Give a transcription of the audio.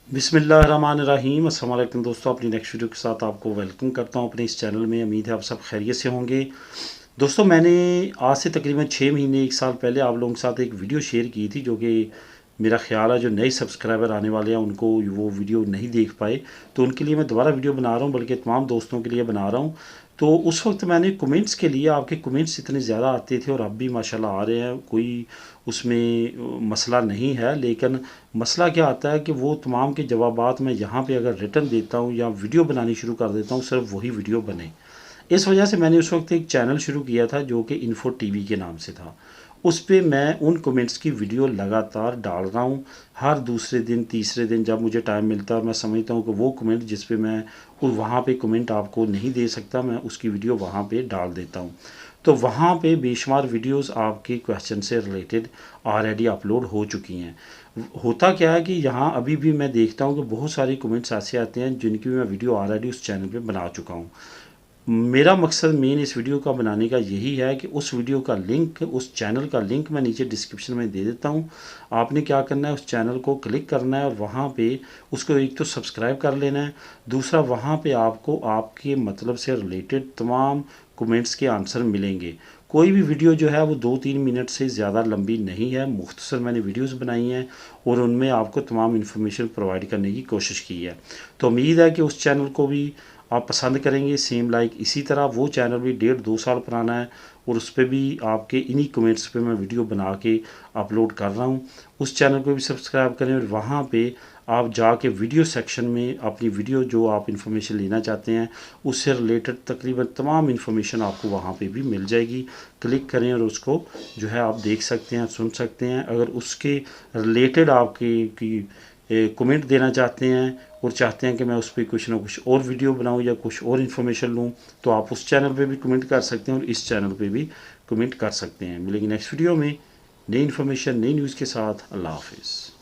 बिस्मिल्लाहिर्रहमानिर्रहीम। अस्सलाम वालेकुम दोस्तों, अपनी नेक्स्ट वीडियो के साथ आपको वेलकम करता हूं अपने इस चैनल में। उम्मीद है आप सब खैरियत से होंगे। दोस्तों, मैंने आज से तकरीबन 6 महीने 1 साल पहले आप लोगों के साथ एक वीडियो शेयर की थी, जो कि मेरा ख्याल है जो नए सब्सक्राइबर आने वाले हैं उनको वो वीडियो नहीं देख पाए, तो उनके लिए मैं दोबारा वीडियो बना रहा हूँ, बल्कि तमाम दोस्तों के लिए बना रहा हूँ। तो उस वक्त मैंने कमेंट्स के लिए, आपके कमेंट्स इतने ज़्यादा आते थे और अब भी माशाल्लाह आ रहे हैं, कोई उसमें मसला नहीं है। लेकिन मसला क्या आता है कि वो तमाम के जवाबात मैं यहाँ पे अगर रिटर्न देता हूँ या वीडियो बनानी शुरू कर देता हूँ, सिर्फ वही वीडियो बने। इस वजह से मैंने उस वक्त एक चैनल शुरू किया था जो कि इन्फो टीवी के नाम से था। उस पे मैं उन कमेंट्स की वीडियो लगातार डाल रहा हूँ। हर दूसरे दिन तीसरे दिन जब मुझे टाइम मिलता है और मैं समझता हूँ कि वो कमेंट जिस पे मैं वहाँ पे कमेंट आपको नहीं दे सकता, मैं उसकी वीडियो वहाँ पे डाल देता हूँ। तो वहाँ पे बेशुमार वीडियोस आपके क्वेश्चन से रिलेटेड ऑलरेडी अपलोड हो चुकी हैं। होता क्या है कि यहाँ अभी भी मैं देखता हूँ कि बहुत सारे कमेंट्स ऐसे आते हैं जिनकी भी मैं वीडियो ऑलरेडी उस चैनल पे बना चुका हूँ। मेरा मकसद मेन इस वीडियो का बनाने का यही है कि उस वीडियो का लिंक, उस चैनल का लिंक मैं नीचे डिस्क्रिप्शन में दे देता हूँ। आपने क्या करना है, उस चैनल को क्लिक करना है और वहाँ पे उसको एक तो सब्सक्राइब कर लेना है, दूसरा वहाँ पे आपको आपके मतलब से रिलेटेड तमाम कमेंट्स के आंसर मिलेंगे। कोई भी वीडियो जो है वो 2-3 मिनट से ज़्यादा लंबी नहीं है, मुख्तसर मैंने वीडियोस बनाई हैं और उनमें आपको तमाम इन्फॉर्मेशन प्रोवाइड करने की कोशिश की है। तो उम्मीद है कि उस चैनल को भी आप पसंद करेंगे। सेम लाइक इसी तरह वो चैनल भी 1.5-2 साल पुराना है और उस पर भी आपके इन्हीं कमेंट्स पे मैं वीडियो बना के अपलोड कर रहा हूँ। उस चैनल को भी सब्सक्राइब करें और वहाँ पे आप जाके वीडियो सेक्शन में अपनी वीडियो जो आप इन्फॉर्मेशन लेना चाहते हैं उससे रिलेटेड तकरीबन तमाम इन्फॉर्मेशन आपको वहाँ पे भी मिल जाएगी। क्लिक करें और उसको जो है आप देख सकते हैं, सुन सकते हैं। अगर उसके रिलेटेड आपकी कमेंट देना चाहते हैं और चाहते हैं कि मैं उस पर कुछ ना कुछ और वीडियो बनाऊं या कुछ और इन्फॉर्मेशन लूं, तो आप उस चैनल पे भी कमेंट कर सकते हैं और इस चैनल पे भी कमेंट कर सकते हैं। मिलेंगे नेक्स्ट वीडियो में नई इन्फॉर्मेशन, नई न्यूज़ के साथ। अल्लाह हाफिज़।